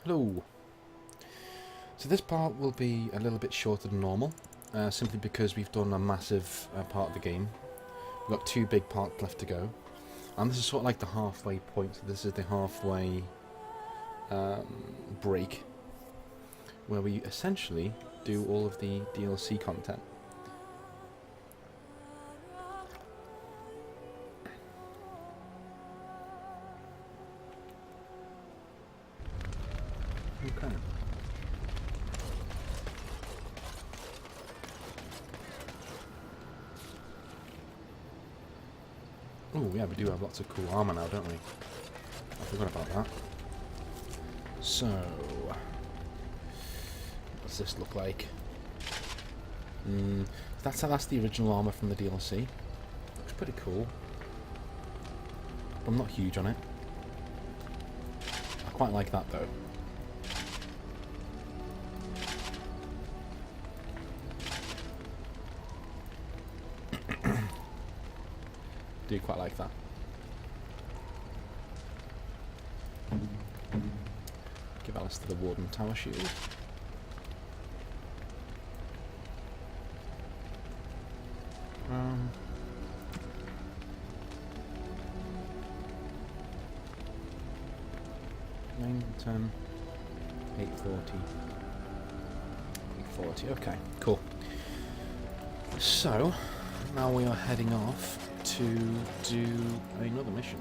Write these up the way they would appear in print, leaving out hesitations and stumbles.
Hello. So this part will be a little bit shorter than normal, simply because we've done a massive part of the game. We've got 2 big parts left to go, and this is sort of like the halfway point. So this is the halfway break, where we essentially do all of the DLC content. Okay. Oh yeah, we do have lots of cool armor now, don't we? I forgot about that. So, what's this look like? That's the original armor from the DLC. Looks pretty cool. But I'm not huge on it. I quite like that though. Do quite like that. Give Alistair the Warden Tower Shield. Nine, 10, 840. 840, okay, cool. So, now we are heading off to do another mission.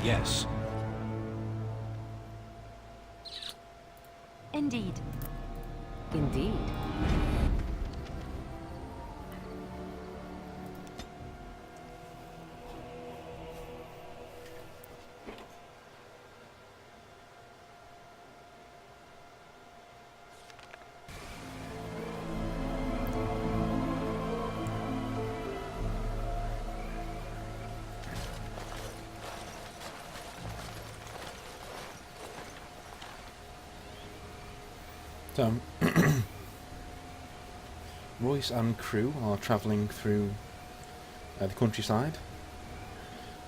Yes. Indeed. Indeed. So, Royce and crew are travelling through the countryside,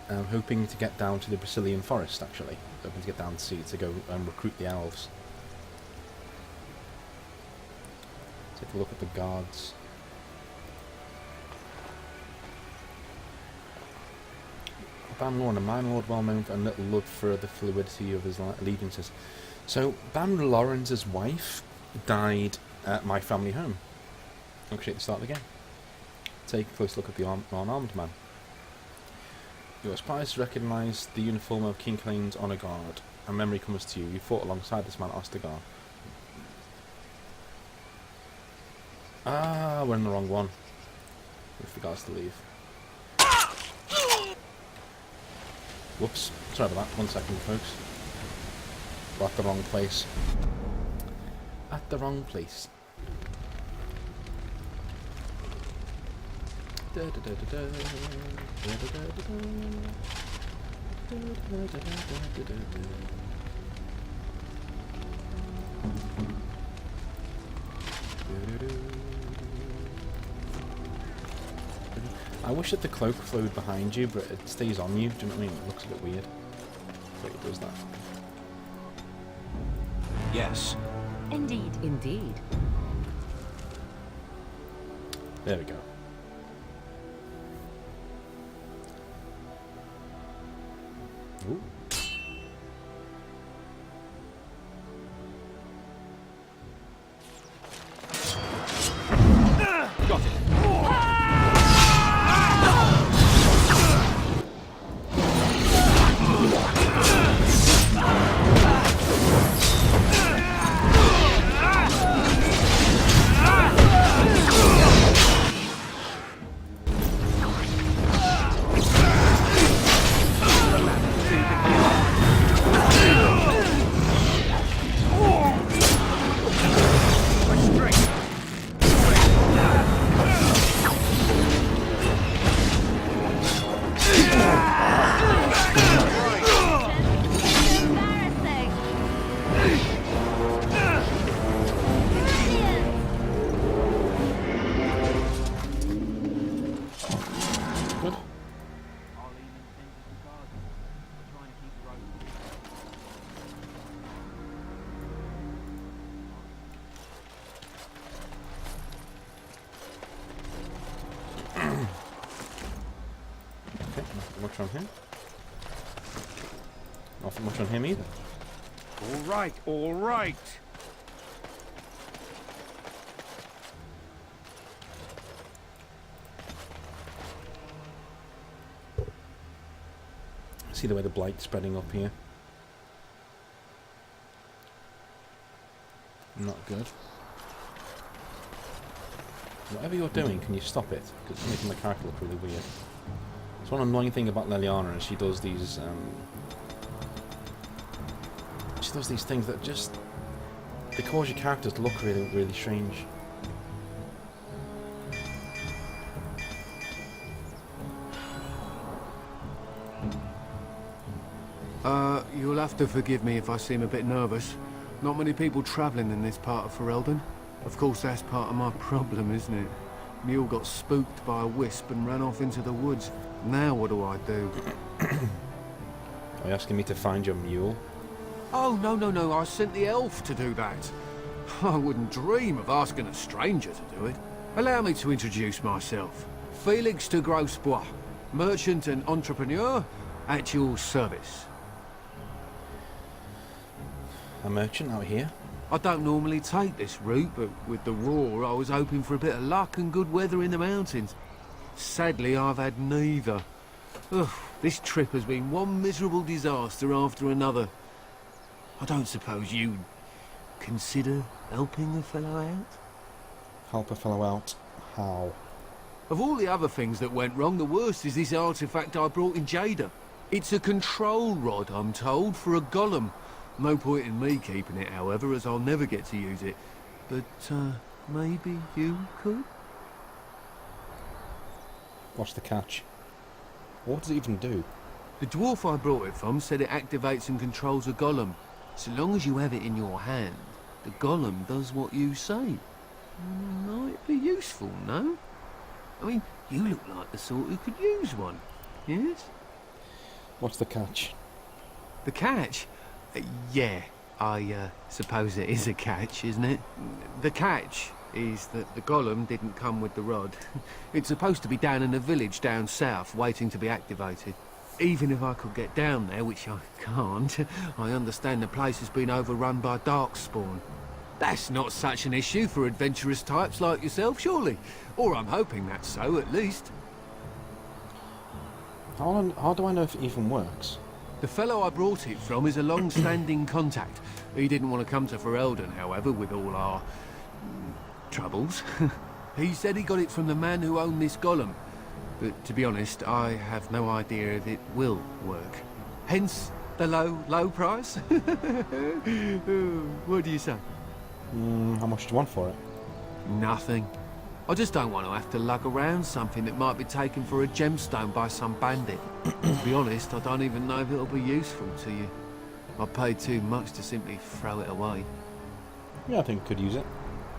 hoping to get down to the Brazilian forest, actually. Hoping to get down to sea to go and recruit the elves. Take a look at the guards. Banlord, a mine lord well known and little lord for the fluidity of his allegiances. So, Ban Lawrence's wife died at my family home. Actually, at the start of the game. Take a close look at the unarmed man. You are surprised to recognise the uniform of King Kane's honour guard. A memory comes to you. You fought alongside this man, Ostagar. Ah, we're in the wrong one. With the guards to leave. Whoops. Sorry about that. 1 second, folks. We're at the wrong place. At the wrong place. I wish that the cloak flowed behind you, but it stays on you. Do you know what I mean? It looks a bit weird. But it does that. Yes. Indeed. Indeed. There we go. Ooh. Got it. much on him. Not much on him either. All right, all right. See the way the blight's spreading up here. Not good. Whatever you're doing, can you stop it? Because it's making my character look really weird. It's one annoying thing about Leliana is she does these things that just they cause your characters to look really, really strange. You'll have to forgive me if I seem a bit nervous. Not many people travelling in this part of Ferelden. Of course, that's part of my problem, isn't it? Mule got spooked by a wisp and ran off into the woods. Now what do I do? Are you asking me to find your mule? Oh, no, I sent the elf to do that. I wouldn't dream of asking a stranger to do it. Allow me to introduce myself. Felix de Grosbois, merchant and entrepreneur at your service. A merchant out here? I don't normally take this route, but with the roar, I was hoping for a bit of luck and good weather in the mountains. Sadly, I've had neither. Ugh, this trip has been one miserable disaster after another. I don't suppose you'd consider helping a fellow out? Help a fellow out? How? Of all the other things that went wrong, the worst is this artifact I brought in Jada. It's a control rod, I'm told, for a golem. No point in me keeping it, however, as I'll never get to use it. But, maybe you could? What's the catch? What does it even do? The dwarf I brought it from said it activates and controls a golem. So long as you have it in your hand, the golem does what you say. Might be useful, no? I mean, you look like the sort who could use one, yes? What's the catch? The catch? Yeah, I suppose it is a catch, isn't it? The catch is that the golem didn't come with the rod. It's supposed to be down in a village down south, waiting to be activated. Even if I could get down there, which I can't, I understand the place has been overrun by darkspawn. That's not such an issue for adventurous types like yourself, surely? Or I'm hoping that's so, at least. How do I know if it even works? The fellow I brought it from is a long-standing contact. He didn't want to come to Ferelden, however, with all our troubles. He said he got it from the man who owned this golem. But to be honest, I have no idea if it will work. Hence the low price. What do you say? How much do you want for it? Nothing. I just don't want to have to lug around something that might be taken for a gemstone by some bandit. To be honest, I don't even know if it'll be useful to you. I paid too much to simply throw it away. Yeah, I think I could use it.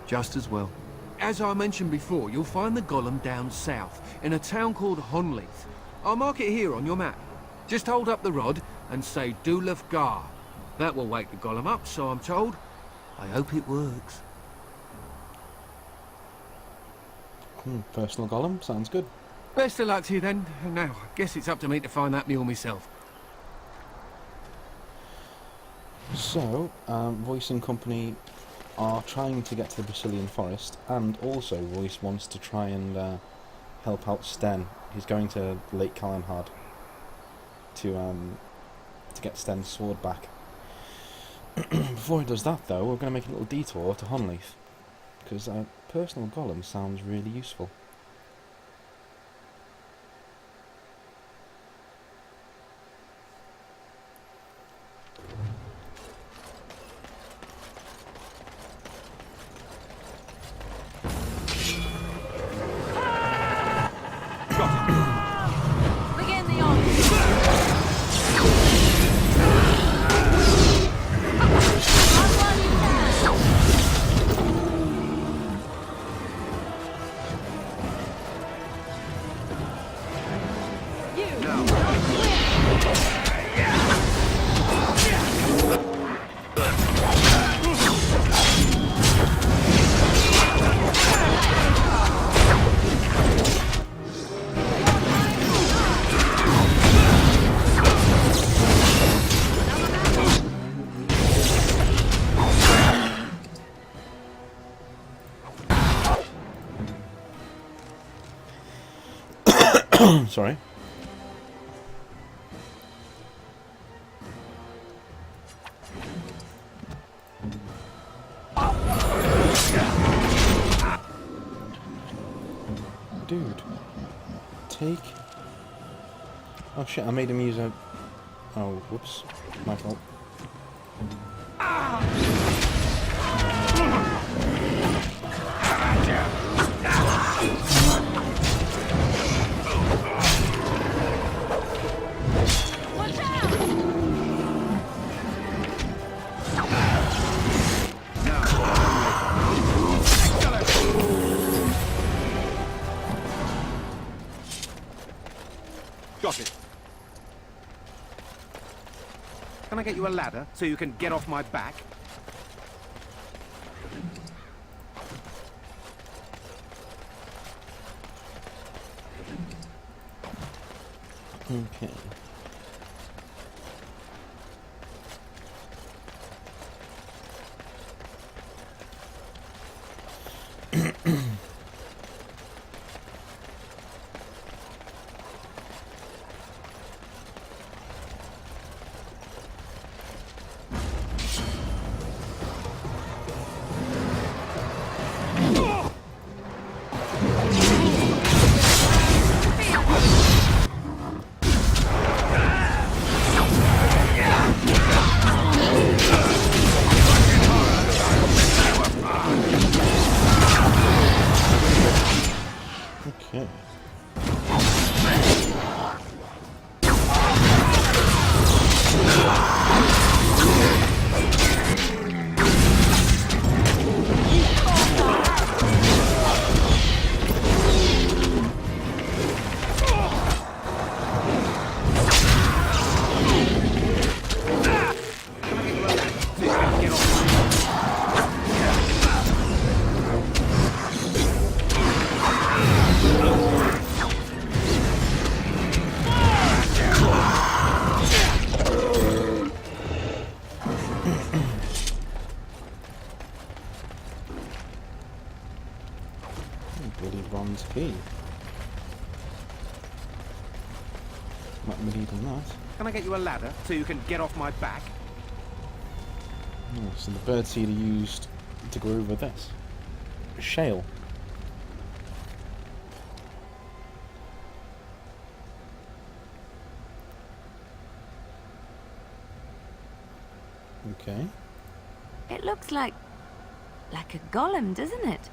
Just as well. As I mentioned before, you'll find the golem down south, in a town called Honleith. I'll mark it here on your map. Just hold up the rod and say Dulaf Gar. That will wake the golem up, so I'm told. I hope it works. Personal golem, sounds good. Best of luck to you then. Now, I guess it's up to me to find that mule myself. So, Royce and company are trying to get to the Brazilian forest, and also Royce wants to try and help out Sten. He's going to Lake Calenhard to get Sten's sword back. Before he does that, though, we're going to make a little detour to Honleith, because a personal golem sounds really useful. Begin the onslaught. I'll run you down. Sorry. Dude. Take... Oh shit, I made him use a... Oh, whoops. My fault. Watch out! Got it. Can I get you a ladder so you can get off my back? Okay. Okay. Bloody bronze key. Not need on that. Can I get you a ladder so you can get off my back? Oh, so the bird seed are used to go over this. Shale. Okay. It looks like a golem, doesn't it?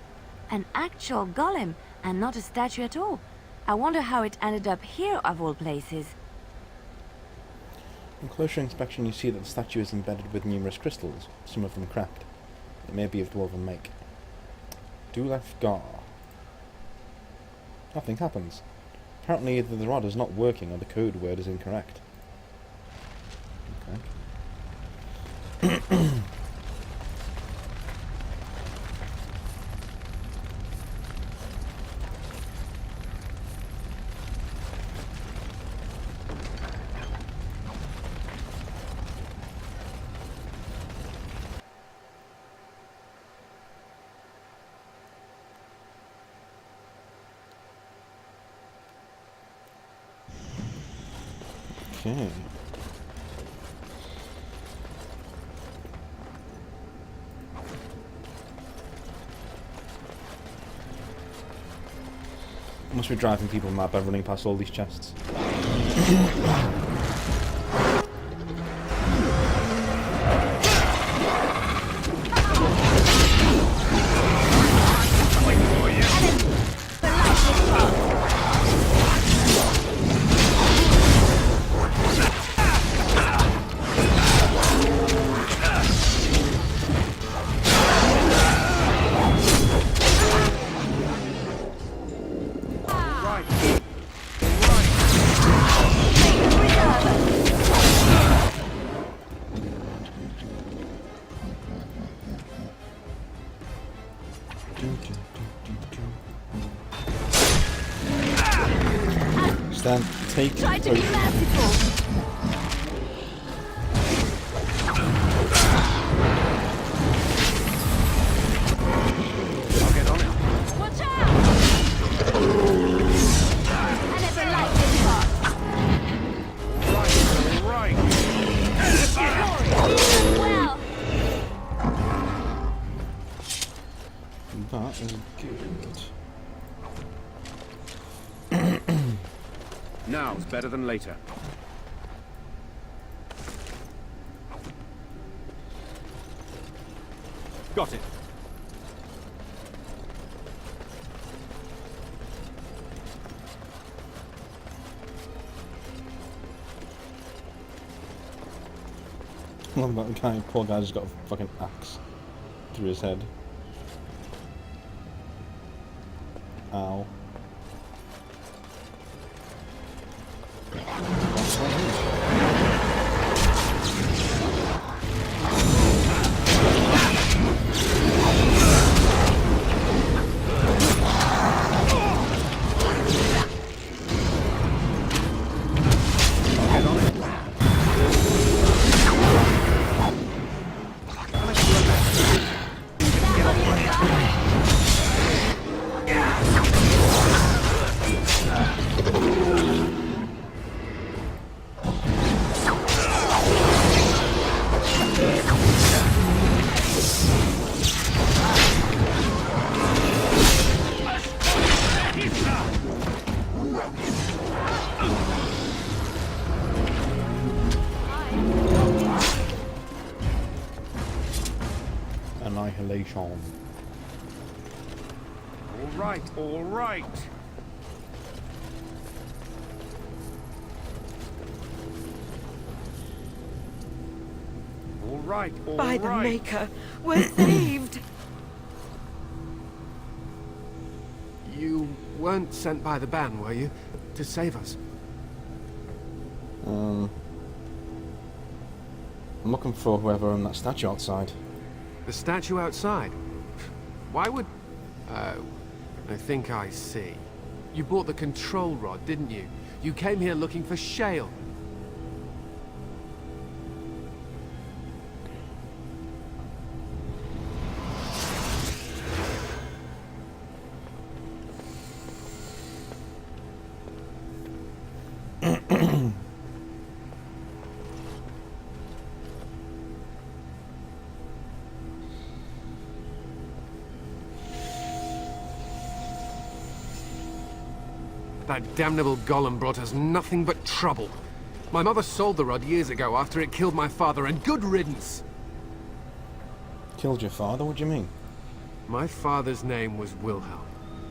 An actual golem, and not a statue at all. I wonder how it ended up here, of all places. On closer inspection, you see that the statue is embedded with numerous crystals, some of them cracked. It may be of dwarven make. Dulef Gar. Nothing happens. Apparently either the rod is not working or the code word is incorrect. Okay. Okay. Must be driving people mad by running past all these chests. Stand, take. Try to be merciful. Watch out! I never liked That is good. Now's better than later. Got it. I love that guy, poor guy's just got a fucking axe through his head. Ow. Annihilation. All right, all right. All right, all By right. the Maker, we're saved! You weren't sent by the ban, were you? To save us? I'm looking for whoever owned that statue outside. The statue outside? Why would... I think I see. You bought the control rod, didn't you? You came here looking for Shale. That damnable golem brought us nothing but trouble. My mother sold the rod years ago after it killed my father, and good riddance! Killed your father? What do you mean? My father's name was Wilhelm,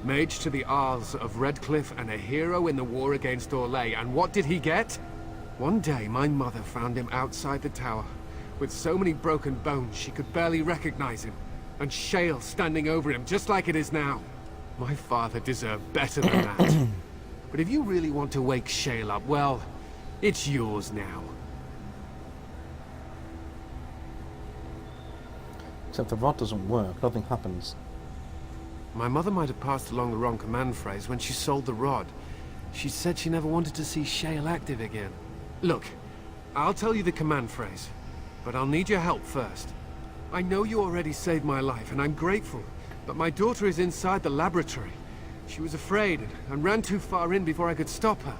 mage to the Arls of Redcliffe and a hero in the war against Orlais, and what did he get? One day my mother found him outside the tower, with so many broken bones she could barely recognize him, and Shale standing over him just like it is now. My father deserved better than that. But if you really want to wake Shale up, well, it's yours now. Except the rod doesn't work, nothing happens. My mother might have passed along the wrong command phrase when she sold the rod. She said she never wanted to see Shale active again. Look, I'll tell you the command phrase, but I'll need your help first. I know you already saved my life, and I'm grateful, but my daughter is inside the laboratory. She was afraid and ran too far in before I could stop her.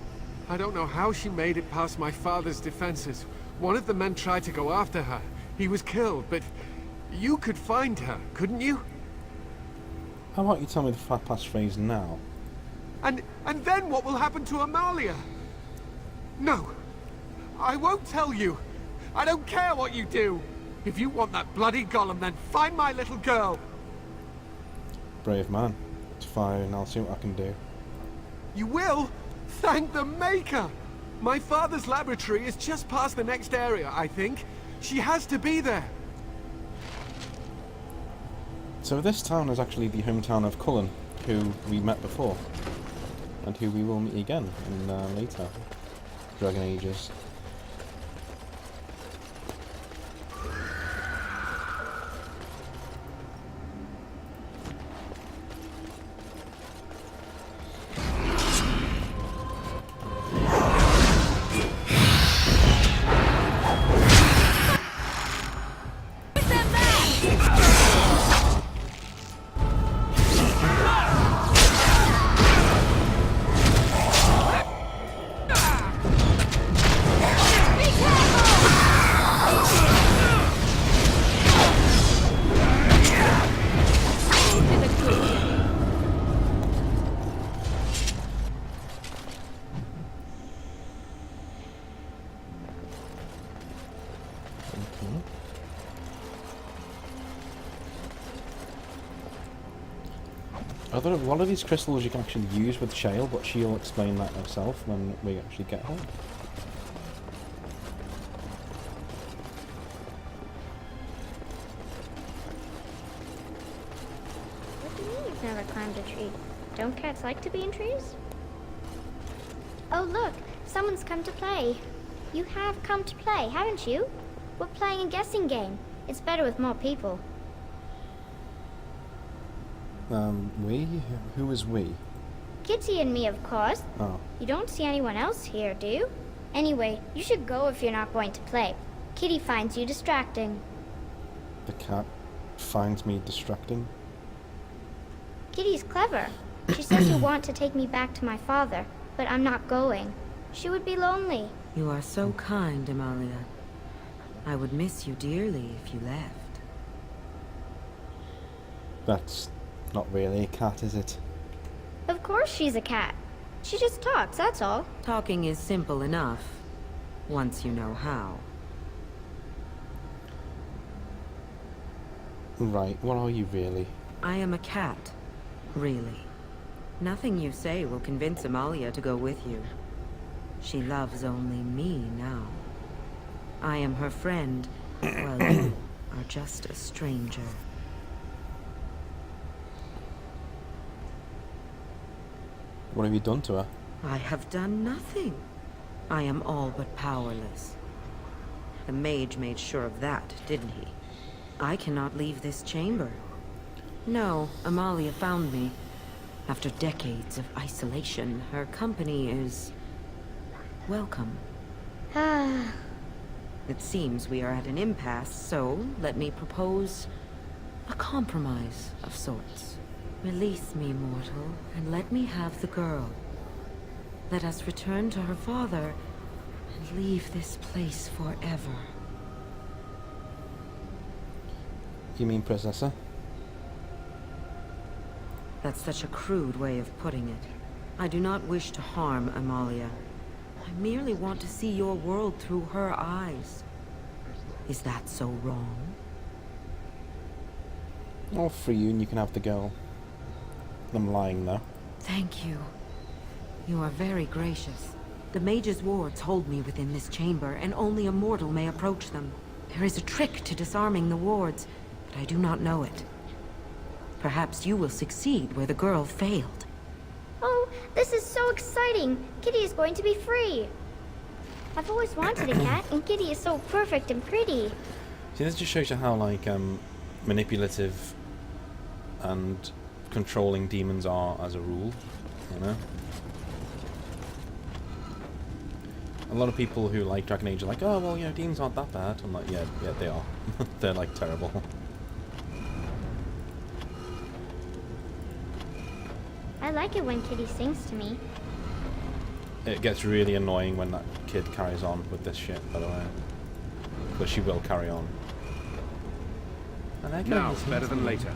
I don't know how she made it past my father's defenses. One of the men tried to go after her. He was killed, but you could find her, couldn't you? How about you tell me the flat passphrase now? And then what will happen to Amalia? No, I won't tell you. I don't care what you do. If you want that bloody golem, then find my little girl. Brave man. It's fine, I'll see what I can do. You will? Thank the Maker! My father's laboratory is just past the next area, I think. She has to be there. So this town is actually the hometown of Cullen, who we met before. And who we will meet again in later Dragon Ages. Are there a lot of these crystals you can actually use with Shale, but she'll explain that herself when we actually get her. What do you mean you've never climbed a tree? Don't cats like to be in trees? Oh look, someone's come to play. You have come to play, haven't you? We're playing a guessing game. It's better with more people. We? Who is we? Kitty and me, of course. Oh. You don't see anyone else here, do you? Anyway, you should go if you're not going to play. Kitty finds you distracting. The cat finds me distracting. Kitty's clever. She says you want to take me back to my father, but I'm not going. She would be lonely. You are so kind, Amalia. I would miss you dearly if you left. That's not really a cat, is it? Of course she's a cat. She just talks, that's all. Talking is simple enough, once you know how. Right, what are you really? I am a cat, really. Nothing you say will convince Amalia to go with you. She loves only me now. I am her friend, while you are just a stranger. What have you done to her? I have done nothing. I am all but powerless. The mage made sure of that, didn't he? I cannot leave this chamber. No, Amalia found me. After decades of isolation, her company is welcome. Ah, It seems we are at an impasse, so let me propose a compromise of sorts. Release me, mortal, and let me have the girl. Let us return to her father and leave this place forever. You mean Princessa? That's such a crude way of putting it. I do not wish to harm Amalia. I merely want to see your world through her eyes. Is that so wrong? I'll free you and you can have the girl. I'm lying though. Thank you. You are very gracious. The mage's wards hold me within this chamber, and only a mortal may approach them. There is a trick to disarming the wards, but I do not know it. Perhaps you will succeed where the girl failed. oh, this is so exciting. Kitty is going to be free. I've always wanted a cat, and Kitty is so perfect and pretty. See, this just shows you how, like, manipulative and controlling demons are as a rule, you know? A lot of people who like Dragon Age are like, oh, well, you know, demons aren't that bad. I'm like, yeah, they are. They're, like, terrible. I like it when Kitty sings to me. It gets really annoying when that kid carries on with this shit, by the way. But she will carry on. And Now, better than later.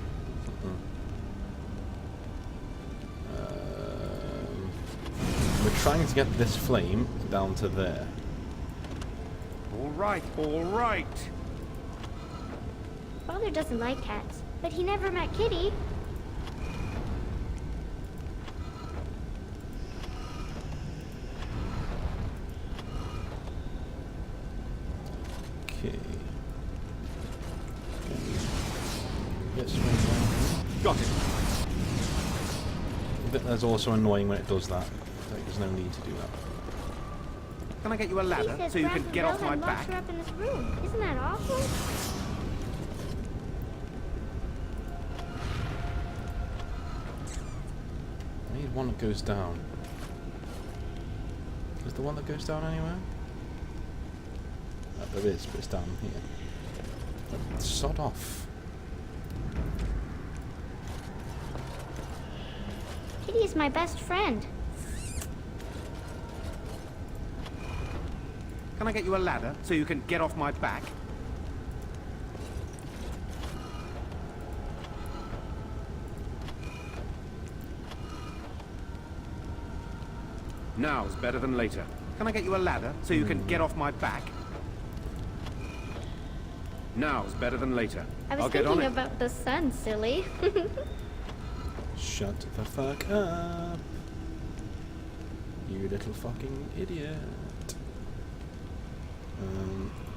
We're trying to get this flame down to there. All right, all right. Father doesn't like cats, but he never met Kitty. Okay. This one. Got it. But that's also annoying when it does that. Like, there's no need to do that. Can I get you a He ladder says so you grab can the get bell off my and locks back? her up in this room. Isn't that awful? I need one that goes down. Is the one that goes down anywhere? There is, but it's down here. Sod off. Kitty is my best friend. Can I get you a ladder so you can get off my back? Now's better than later. Can I get you a ladder so you can get off my back? Now's better than later. I was I'll get on thinking it. about the sun, silly. Shut the fuck up. You little fucking idiot.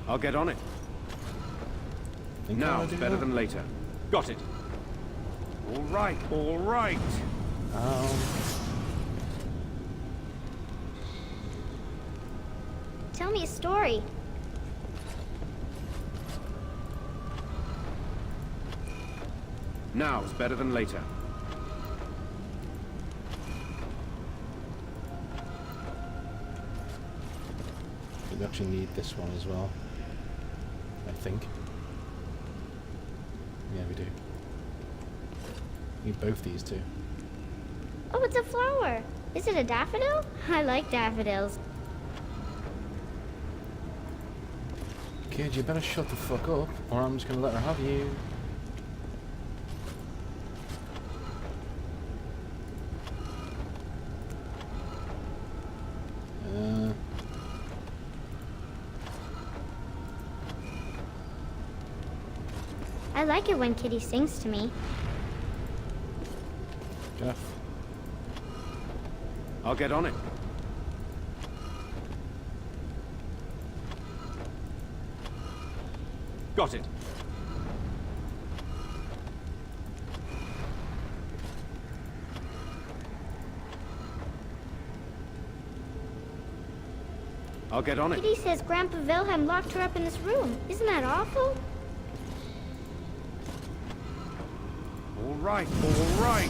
I'll get on it. Think Now I'll it's do better that? than later. Got it. All right, all right. Tell me a story. Now it's better than later. We actually need this one as well. I think. Yeah, we do. Need both these two. Oh, it's a flower. Is it a daffodil? I like daffodils. Kid, you better shut the fuck up, or I'm just gonna let her have you. I like it when Kitty sings to me. Jeff. I'll get on it. Got it. I'll get on it. Kitty says Grandpa Wilhelm locked her up in this room. Isn't that awful? All right, all right.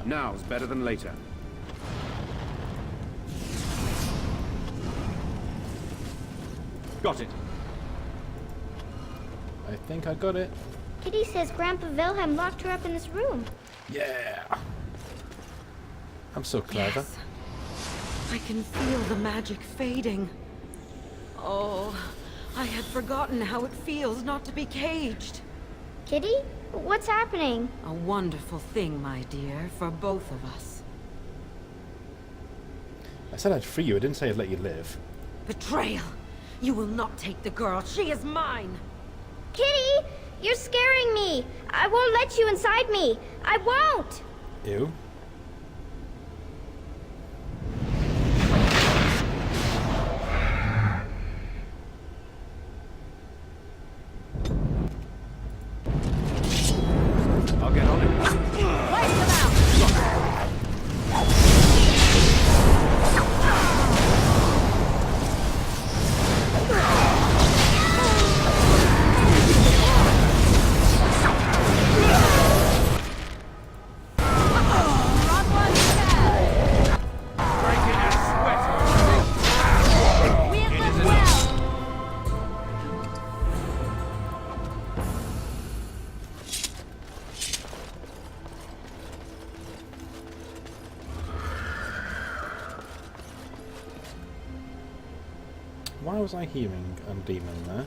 Now it's better than later. Got it. I think I got it. Kitty says Grandpa Wilhelm locked her up in this room. Yeah. I'm so clever. Yes. I can feel the magic fading. Oh, I had forgotten how it feels not to be caged. Kitty? What's happening? A wonderful thing, my dear, for both of us. I said I'd free you. I didn't say I'd let you live. Betrayal! You will not take the girl. She is mine. Kitty! You're scaring me! I won't let you inside me! I won't! Ew. I'll get on it. Breaking a sweat. It is enough. Why was I hearing a demon there?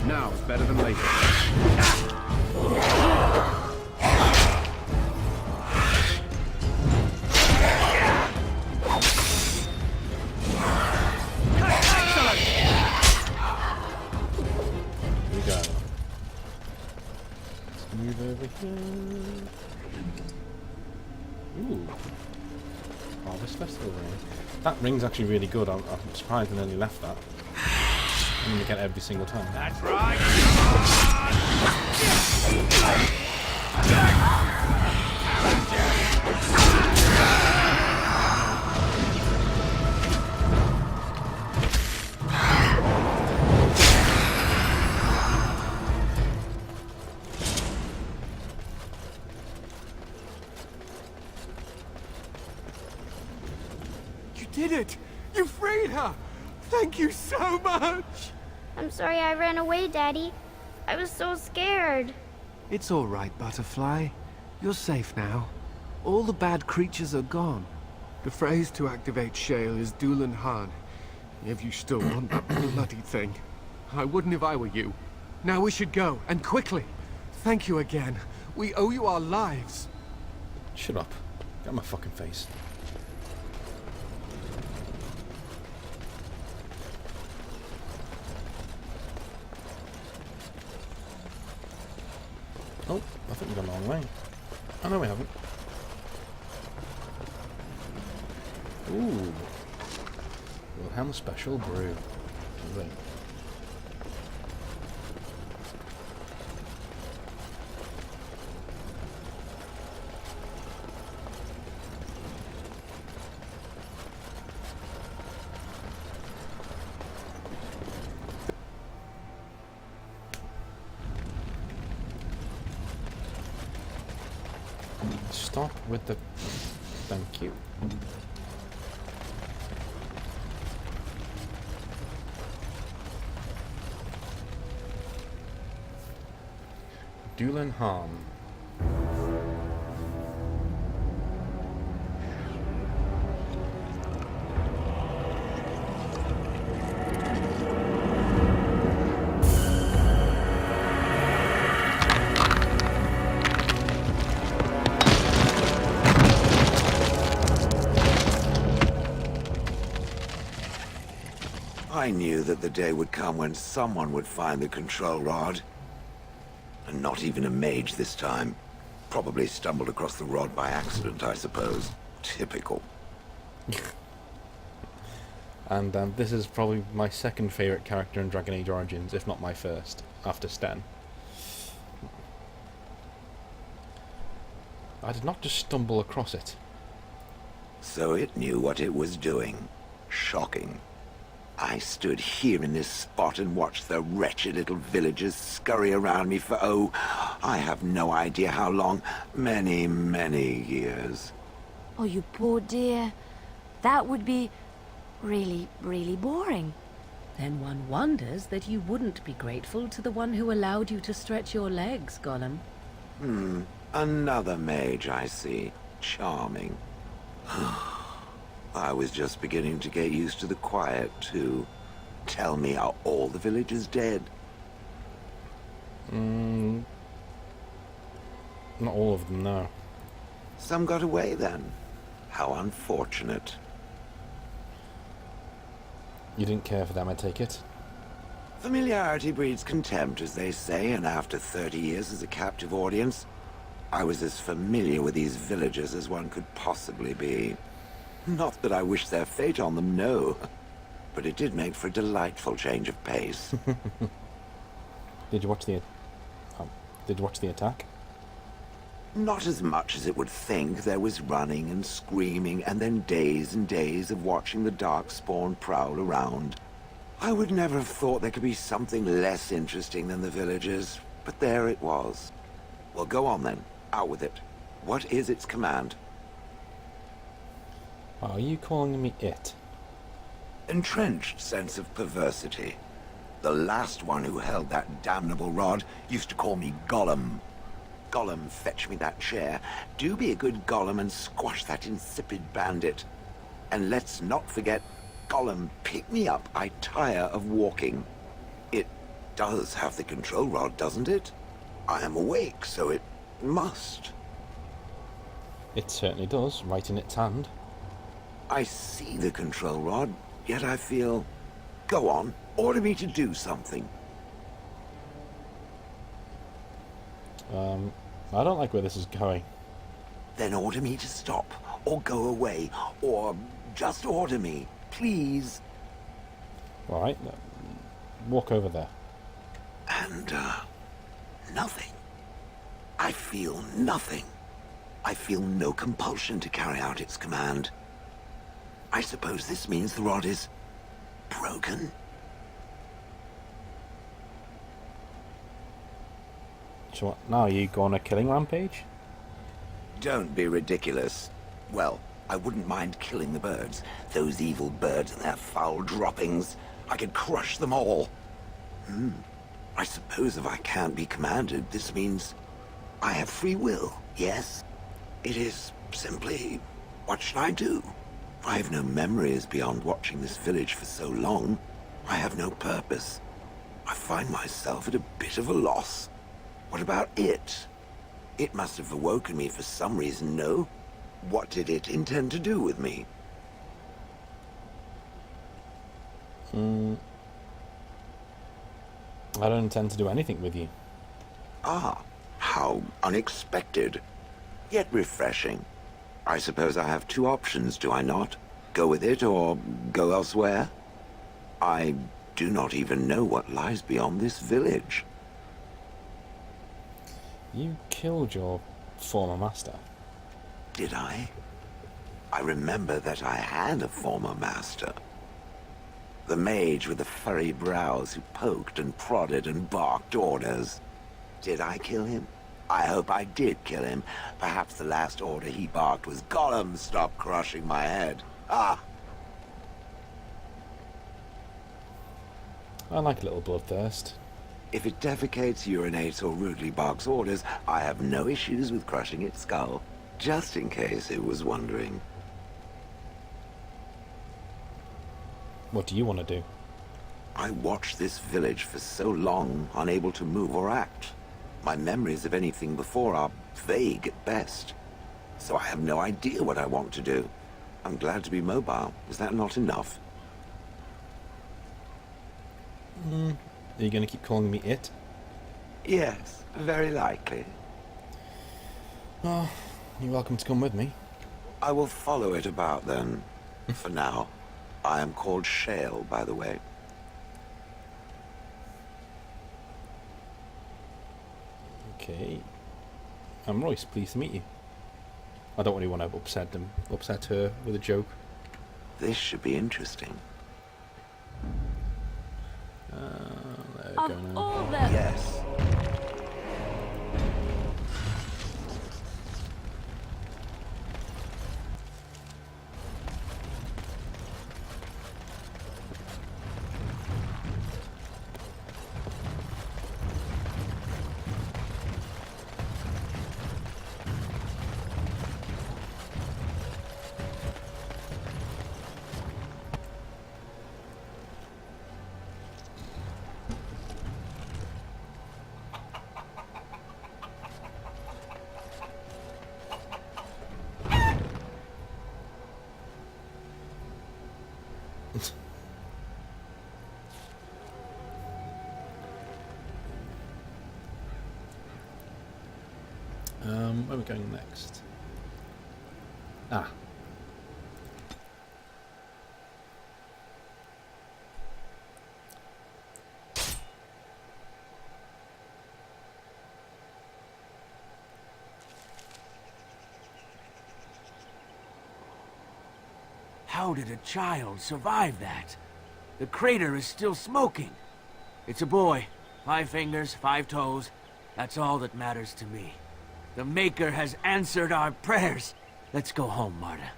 Now it's better than later. We go. Let's move over here. Ooh. Harvest Festival ring. That ring's actually really good. I'm surprised I nearly left that. I'm going to get it every single time. That's right. You did it! You freed her! Thank you so much! I'm sorry I ran away, Daddy. I was so scared. It's all right, Butterfly. You're safe now. All the bad creatures are gone. The phrase to activate Shale is Doolan Han, if you still want that bloody thing. I wouldn't if I were you. Now we should go, and quickly. Thank you again. We owe you our lives. Shut up. Get on my fucking face. Oh, I think we've gone the wrong way. Oh, no, we haven't. Ooh. Wilhelm Special Brew. Lovely. Stop with the... Thank you. Doolin Harm. I knew that the day would come when someone would find the control rod. And not even a mage this time. Probably stumbled across the rod by accident, I suppose. Typical. And this is probably my second favourite character in Dragon Age Origins, if not my first, after Sten. I did not just stumble across it. So it knew what it was doing. Shocking. I stood here in this spot and watched the wretched little villagers scurry around me for, oh, I have no idea how long. Many, many years. Oh, you poor dear. That would be really, really boring. Then one wonders that you wouldn't be grateful to the one who allowed you to stretch your legs, Gollum. Another mage, I see. Charming. I was just beginning to get used to the quiet, too. Tell me, are all the villagers dead? Not all of them, no. Some got away, then. How unfortunate. You didn't care for them, I take it? Familiarity breeds contempt, as they say, and after 30 years as a captive audience, I was as familiar with these villagers as one could possibly be. Not that I wish their fate on them, no. But it did make for a delightful change of pace. Did you watch the attack? Not as much as it would think. There was running and screaming, and then days and days of watching the Darkspawn prowl around. I would never have thought there could be something less interesting than the villagers, but there it was. Well, go on then. Out with it. What is its command? Are you calling me it? Entrenched sense of perversity. The last one who held that damnable rod used to call me Gollum. Gollum, fetch me that chair. Do be a good Gollum and squash that insipid bandit. And let's not forget, Gollum, pick me up. I tire of walking. It does have the control rod, doesn't it? I am awake, so it must. It certainly does, right in its hand. I see the control rod, yet I feel... Go on, order me to do something. I don't like where this is going. Then order me to stop, or go away, or just order me, please. Alright, walk over there. And, nothing. I feel nothing. I feel no compulsion to carry out its command. I suppose this means the rod is broken? So what, now you go on a killing rampage? Don't be ridiculous. Well, I wouldn't mind killing the birds. Those evil birds and their foul droppings. I could crush them all. I suppose if I can't be commanded, this means I have free will, yes? It is simply, what should I do? I have no memories beyond watching this village for so long. I have no purpose. I find myself at a bit of a loss. What about it? It must have awoken me for some reason, no? What did it intend to do with me? I don't intend to do anything with you. Ah, how unexpected. Yet refreshing. I suppose I have two options, do I not? Go with it or go elsewhere? I do not even know what lies beyond this village. You killed your former master. Did I? I remember that I had a former master. The mage with the furry brows who poked and prodded and barked orders. Did I kill him? I hope I did kill him. Perhaps the last order he barked was, "Gollum, stop crushing my head." Ah! I like a little bloodthirst. If it defecates, urinates, or rudely barks orders, I have no issues with crushing its skull. Just in case it was wondering. What do you want to do? I watched this village for so long, unable to move or act. My memories of anything before are vague at best. So I have no idea what I want to do. I'm glad to be mobile. Is that not enough? Are you going to keep calling me it? Yes, very likely. Oh, you're welcome to come with me. I will follow it about then. For now. I am called Shale, by the way. Okay. I'm Royce, pleased to meet you. I don't really want to upset her with a joke. This should be interesting. There we go Of now. all the... Yes. Where are we going next? Ah. How did a child survive that? The crater is still smoking. It's a boy. 5 fingers, 5 toes. That's all that matters to me. The Maker has answered our prayers. Let's go home, Marta,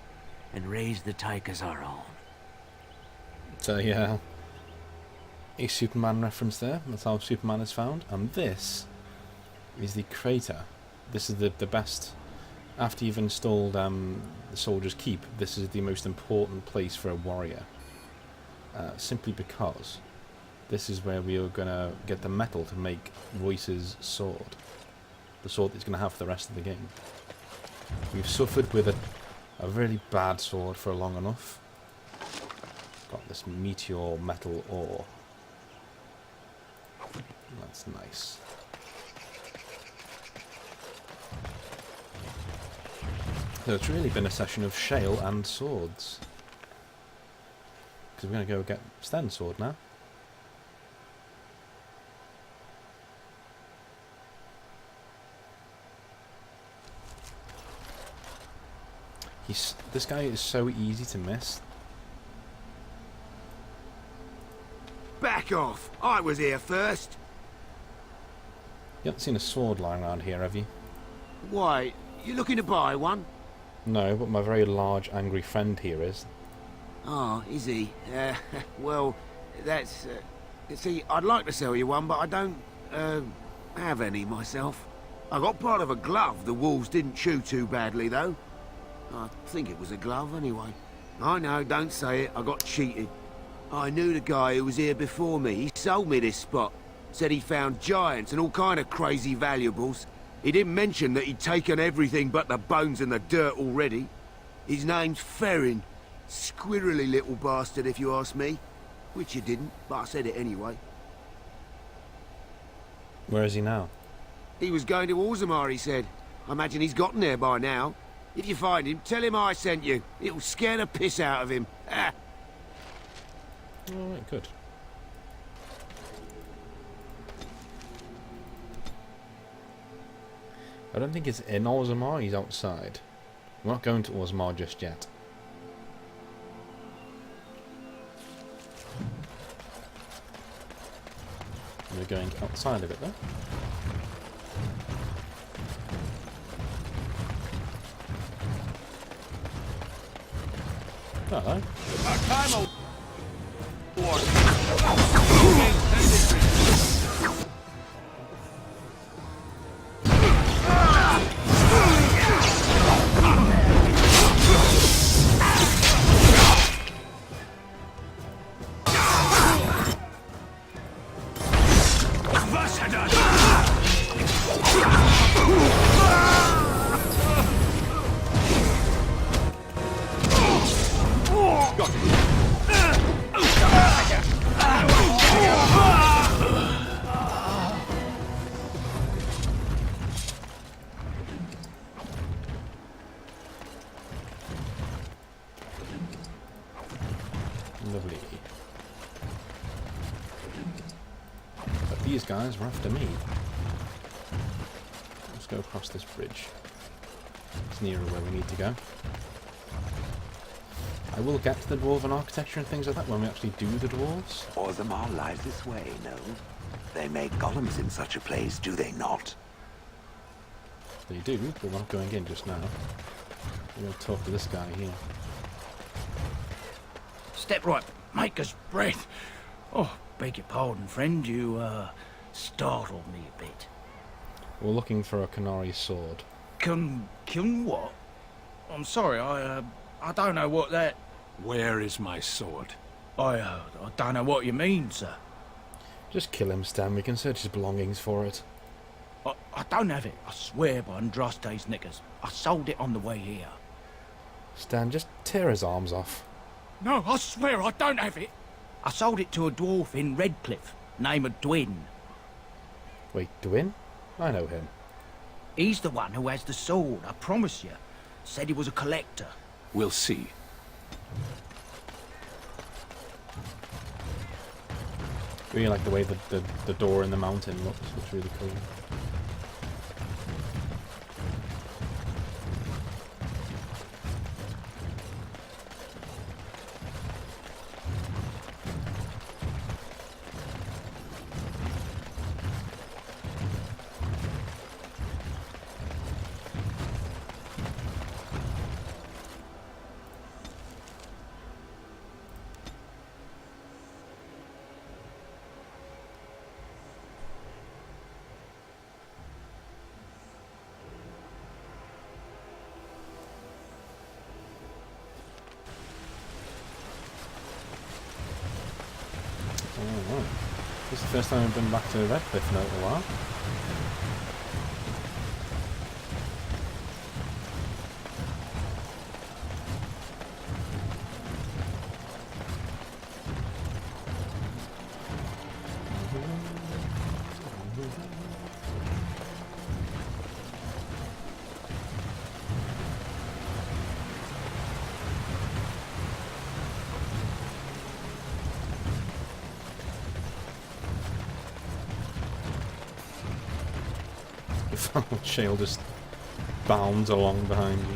and raise the Tyke as our own. So yeah, a Superman reference there. That's how Superman is found. And this is the crater. This is the best. After you've installed the Soldier's Keep, this is the most important place for a warrior. Simply because this is where we are going to get the metal to make Royce's sword. The sword that he's going to have for the rest of the game. We've suffered with a really bad sword for long enough. Got this meteor metal ore. That's nice. So it's really been a session of Shale and swords. Because we're going to go get Sten's sword now. This guy is so easy to miss. Back off! I was here first. You haven't seen a sword lying around here, have you? Why, you looking to buy one? No, but my very large, angry friend here is. Oh, is he? Well, that's... see, I'd like to sell you one, but I don't, have any myself. I got part of a glove the wolves didn't chew too badly, though. I think it was a glove, anyway. I know, don't say it. I got cheated. I knew the guy who was here before me. He sold me this spot. Said he found giants and all kind of crazy valuables. He didn't mention that he'd taken everything but the bones and the dirt already. His name's Ferrin. Squirrely little bastard, if you ask me. Which you didn't, but I said it anyway. Where is he now? He was going to Orzammar, he said. I imagine he's gotten there by now. If you find him, tell him I sent you. It'll scare the piss out of him. Ah. Alright, good. I don't think it's in Orzammar, he's outside. We're not going to Orzammar just yet. We're going outside of it though. Hello. Lovely. But these guys were after me. Let's go across this bridge. It's nearer where we need to go. I will get to the dwarven architecture and things like that when we actually do the dwarves. Orzammar lies this way, no? They make golems in such a place, do they not? They do, but we're not going in just now. We're going to talk to this guy here. Step right, maker's breath. Oh, beg your pardon, friend. You, startled me a bit. We're looking for a Canary sword. Can what? I'm sorry, I don't know what that... Where is my sword? I don't know what you mean, sir. Just kill him, Stan. We can search his belongings for it. I don't have it. I swear by Andraste's knickers. I sold it on the way here. Stan, just tear his arms off. No, I swear I don't have it. I sold it to a dwarf in Redcliffe, name of Dwin. Wait, Dwin? I know him. He's the one who has the sword, I promise you. Said he was a collector. We'll see. Really like the way the door in the mountain looks. Looks really cool. Alright. This is the first time I've been back to Redcliffe in a little while. Shale just bounds along behind you.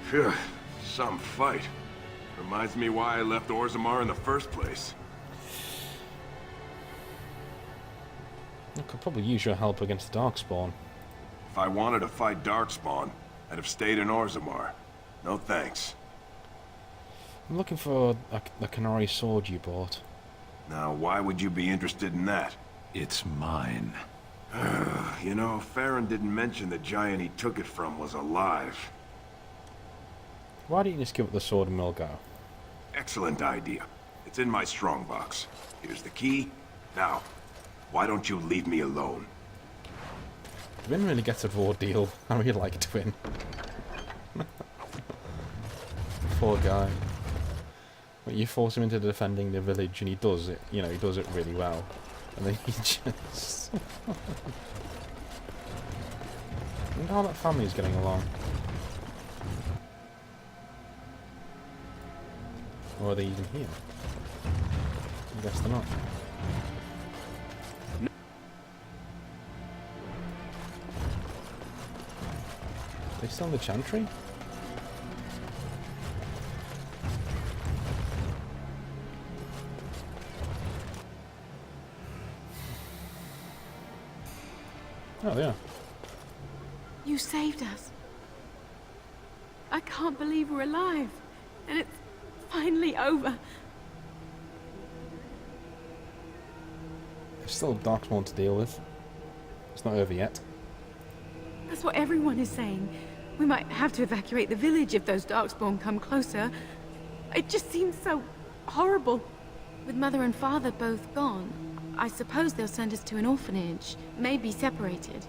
Phew, some fight. Reminds me why I left Orzammar in the first place. I could probably use your help against the Darkspawn. If I wanted to fight Darkspawn, I'd have stayed in Orzammar. No thanks. I'm looking for the Canary sword you bought. Now, why would you be interested in that? It's mine. You know, Farron didn't mention the giant he took it from was alive. Why don't you just give it the sword and we'll go? Excellent idea. It's in my strongbox. Here's the key. Now, why don't you leave me alone? Twin really gets a raw deal. I really like Twin. Poor guy. But you force him into defending the village and he does it, you know, he does it really well. And then he just... I wonder how that family's getting along. Or are they even here? I guess they're not. Are they still in the chantry? Oh, yeah. You saved us. I can't believe we're alive. And it's finally over. There's still Darkspawn to deal with. It's not over yet. That's what everyone is saying. We might have to evacuate the village if those Darkspawn come closer. It just seems so horrible. With Mother and Father both gone, I suppose they'll send us to an orphanage, maybe separated.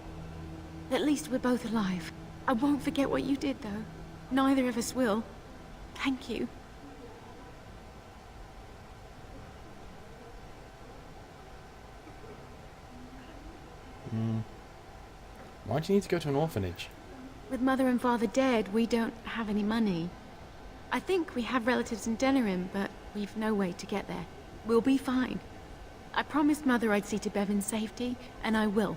At least we're both alive. I won't forget what you did, though. Neither of us will. Thank you. Why do you need to go to an orphanage? With Mother and Father dead, we don't have any money. I think we have relatives in Denerim, but we've no way to get there. We'll be fine. I promised Mother I'd see to Bevan's safety, and I will.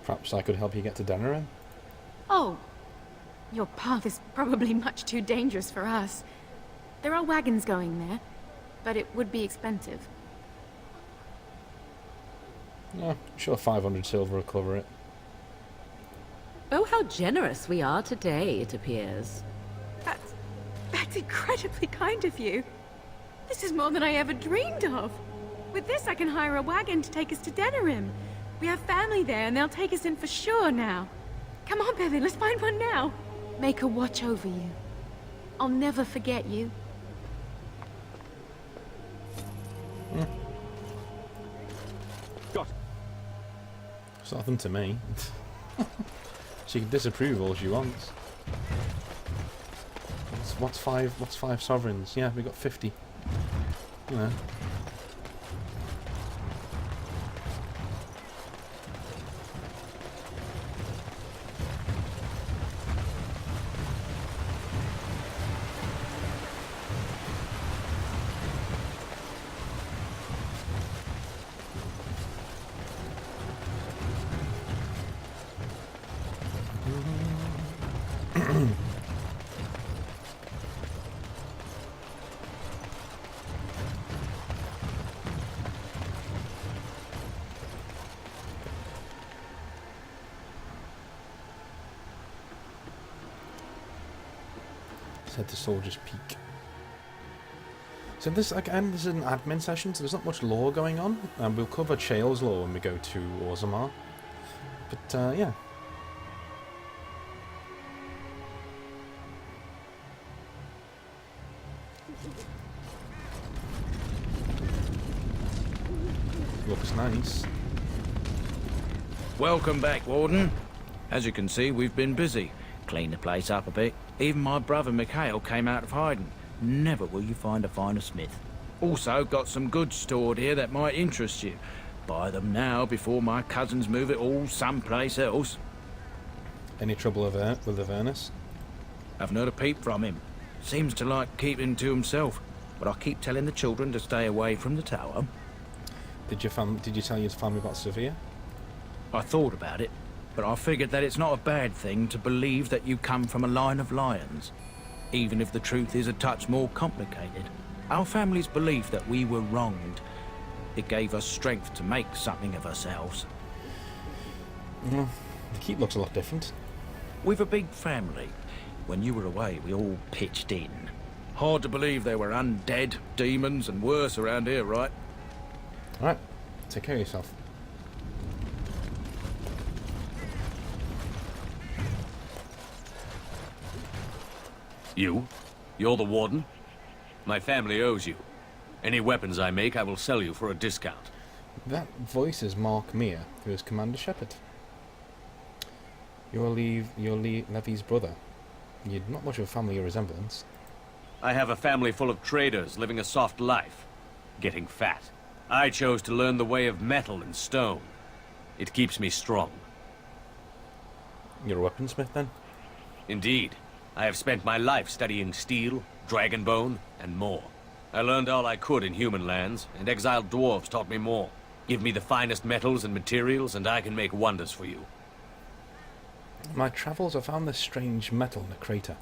Perhaps I could help you get to Denerim? Oh, your path is probably much too dangerous for us. There are wagons going there, but it would be expensive. Yeah, sure 500 silver will cover it. Oh, how generous we are today, it appears. That's incredibly kind of you. This is more than I ever dreamed of. With this, I can hire a wagon to take us to Denerim. We have family there, and they'll take us in for sure now. Come on, Bevan, let's find one now. Make her watch over you. I'll never forget you. It's nothing to me. She can disapprove all she wants. What's five sovereigns? Yeah, we got 50. You know. Head to Soldier's Peak. So this, again, this is an admin session, so there's not much lore going on. We'll cover Shale's lore when we go to Orzammar. But, yeah. Looks nice. Welcome back, Warden. As you can see, we've been busy. Cleaned the place up a bit. Even my brother Mikhail came out of hiding. Never will you find a finer smith. Also got some goods stored here that might interest you. Buy them now before my cousins move it all someplace else. Any trouble with Avernus? I've not a peep from him. Seems to like keeping to himself. But I keep telling the children to stay away from the tower. Did you tell your family about Sevilla? I thought about it. But I figured that it's not a bad thing to believe that you come from a line of lions. Even if the truth is a touch more complicated. Our family's belief that we were wronged. It gave us strength to make something of ourselves. The keep looks a lot different. We've a big family. When you were away, we all pitched in. Hard to believe there were undead, demons, and worse around here, right? Alright, take care of yourself. You? You're the warden? My family owes you. Any weapons I make, I will sell you for a discount. That voice is Mark Meir, who is Commander Shepard. You're Levi's brother. You're not much of a family resemblance. I have a family full of traders living a soft life, getting fat. I chose to learn the way of metal and stone. It keeps me strong. You're a weaponsmith, then? Indeed. I have spent my life studying steel, dragonbone, and more. I learned all I could in human lands, and exiled dwarves taught me more. Give me the finest metals and materials, and I can make wonders for you. In my travels, I found this strange metal in a crater.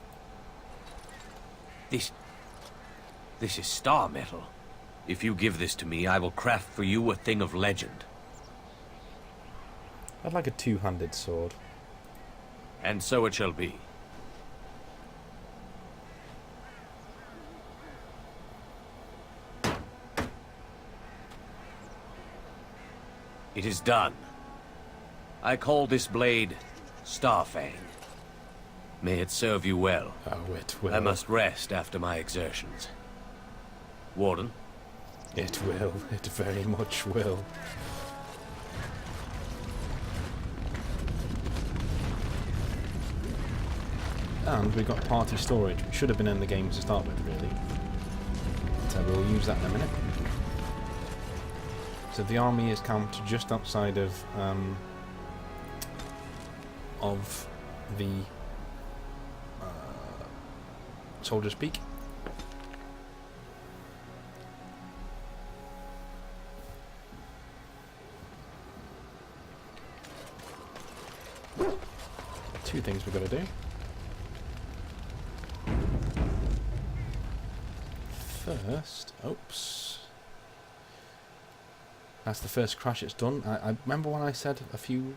This is star metal. If you give this to me, I will craft for you a thing of legend. I'd like a two-handed sword. And so it shall be. It is done. I call this blade Starfang. May it serve you well. Oh, it will. I must rest after my exertions. Warden? It will. It very much will. And we got party storage, which should have been in the game to start with, really. So we'll use that in a minute. So the army is camped just outside of the Soldier's Peak. Two things we've got to do. First, oops. That's the first crash it's done. I remember when I said a few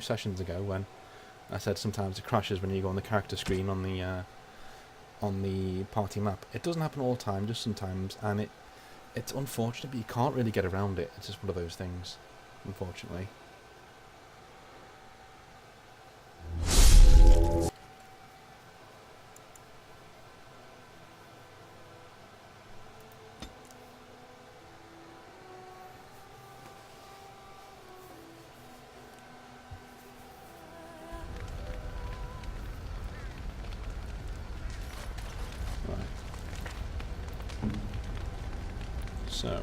sessions ago when I said sometimes it crashes when you go on the character screen on the party map. It doesn't happen all the time, just sometimes, and it's unfortunate, but you can't really get around it. It's just one of those things, unfortunately. So,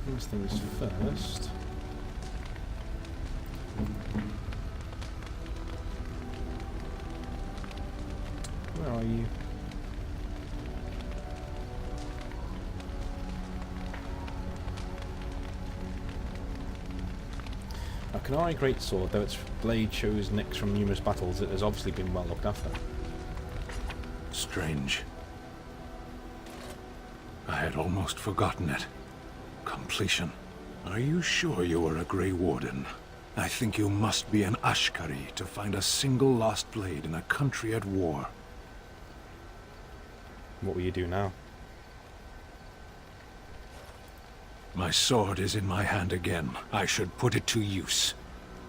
first things first. Where are you? A Canary Greatsword, though its blade shows nicks from numerous battles, it has obviously been well looked after. Strange. I had almost forgotten it. Completion. Are you sure you are a Grey Warden? I think you must be an Ashkari to find a single lost blade in a country at war. What will you do now? My sword is in my hand again. I should put it to use.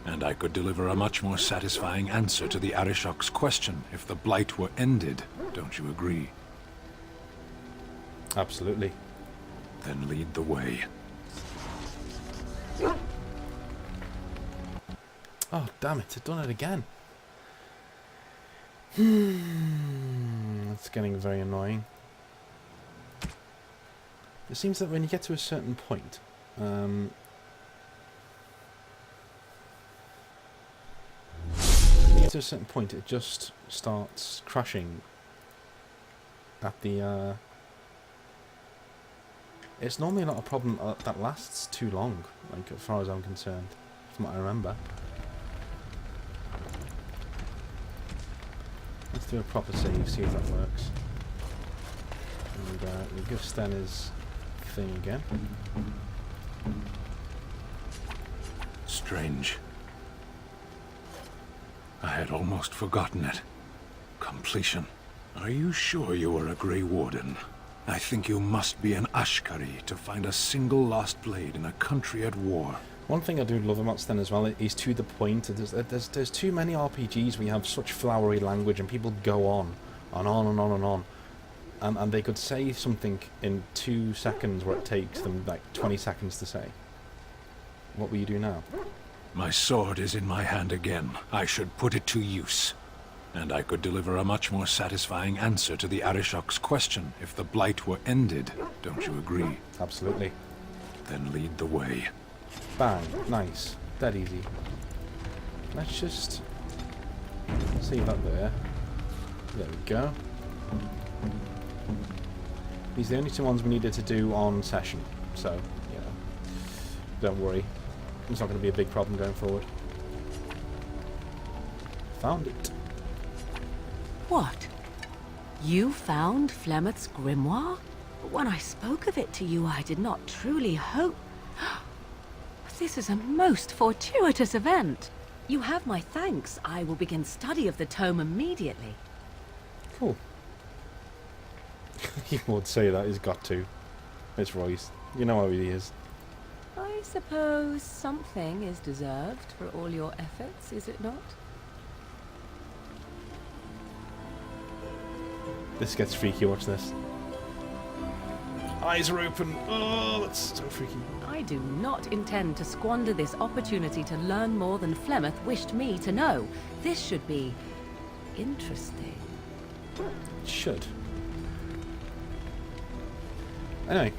And I could deliver a much more satisfying answer to the Arishok's question if the Blight were ended. Don't you agree? Absolutely. Then lead the way. Oh, damn it, I've done it again. That's getting very annoying. It seems that when you get to a certain point, when you get to a certain point, it just starts crashing at the, it's normally not a problem that lasts too long, like, as far as I'm concerned, from what I remember. Let's do a proper save, see if that works. And we'll give Sten his thing again. Strange. I had almost forgotten it. Completion. Are you sure you are a Grey Warden? I think you must be an Ashkari to find a single lost blade in a country at war. One thing I do love about Sten as well is to the point. There's too many RPGs where you have such flowery language and people go on and on and on and on. And they could say something in 2 seconds where it takes them like 20 seconds to say. What will you do now? My sword is in my hand again. I should put it to use. And I could deliver a much more satisfying answer to the Arishok's question if the Blight were ended. Don't you agree? Absolutely. Then lead the way. Bang. Nice. Dead easy. Let's just save that there. There we go. These are the only 2 ones we needed to do on session. So, you know, don't worry. It's not going to be a big problem going forward. Found it. What? You found Flemeth's grimoire? When I spoke of it to you, I did not truly hope... This is a most fortuitous event. You have my thanks. I will begin study of the tome immediately. Cool. He would say that, he's got to. It's Royce. You know how he is. I suppose something is deserved for all your efforts, is it not? This gets freaky, watch this. Eyes are open. Oh, that's so freaky. I do not intend to squander this opportunity to learn more than Flemeth wished me to know. This should be interesting. It should. Anyway.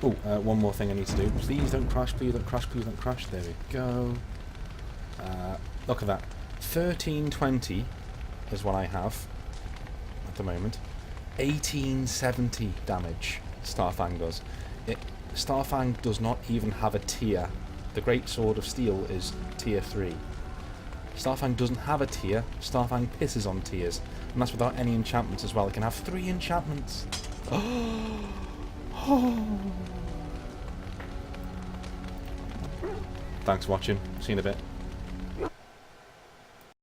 Oh, one more thing I need to do. Please don't crash, please don't crash, please don't crash. There we go. Look at that. 1320 is what I have at the moment. 1870 damage Starfang does. Starfang does not even have a tier. The Great Sword of Steel is tier 3. Starfang doesn't have a tier. Starfang pisses on tiers. And that's without any enchantments as well. It can have 3 enchantments. Thanks for watching. See you in a bit.